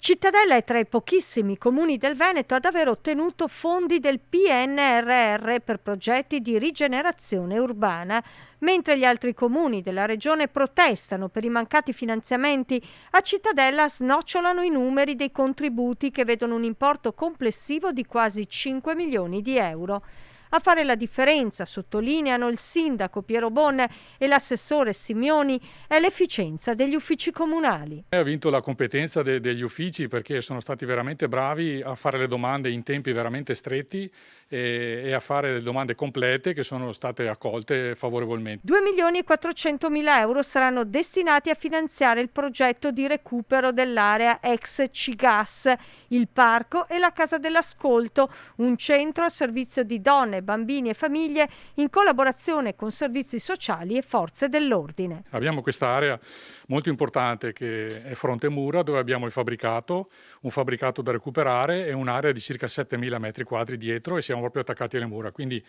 Cittadella è tra i pochissimi comuni del Veneto ad aver ottenuto fondi del PNRR per progetti di rigenerazione urbana, mentre gli altri comuni della regione protestano per i mancati finanziamenti. A Cittadella snocciolano i numeri dei contributi che vedono un importo complessivo di quasi 5 milioni di euro. A fare la differenza, sottolineano il sindaco Piero Bonne e l'assessore Simioni, è l'efficienza degli uffici comunali. Ha vinto la competenza degli uffici perché sono stati veramente bravi a fare le domande in tempi veramente stretti e a fare le domande complete che sono state accolte favorevolmente. 2 milioni e 400 mila euro saranno destinati a finanziare il progetto di recupero dell'area ex Cigas, il parco e la Casa dell'Ascolto, un centro al servizio di donne, bambini e famiglie in collaborazione con servizi sociali e forze dell'ordine. Abbiamo quest'area molto importante che è Fronte Mura, dove abbiamo il fabbricato, un fabbricato da recuperare e un'area di circa 7.000 metri quadri dietro e siamo proprio attaccati alle mura, quindi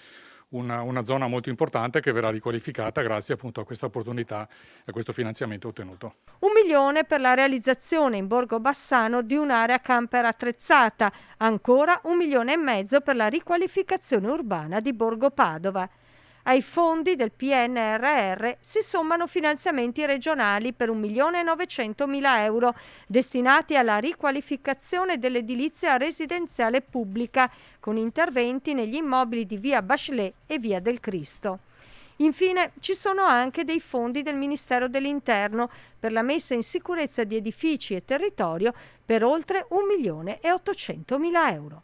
una zona molto importante che verrà riqualificata grazie appunto a questa opportunità e a questo finanziamento ottenuto. 1 milione per la realizzazione in Borgo Bassano di un'area camper attrezzata, ancora 1,5 milioni per la riqualificazione urbana di Borgo Padova. Ai fondi del PNRR si sommano finanziamenti regionali per 1.900.000 euro destinati alla riqualificazione dell'edilizia residenziale pubblica con interventi negli immobili di via Bachelet e via del Cristo. Infine ci sono anche dei fondi del Ministero dell'Interno per la messa in sicurezza di edifici e territorio per oltre 1.800.000 euro.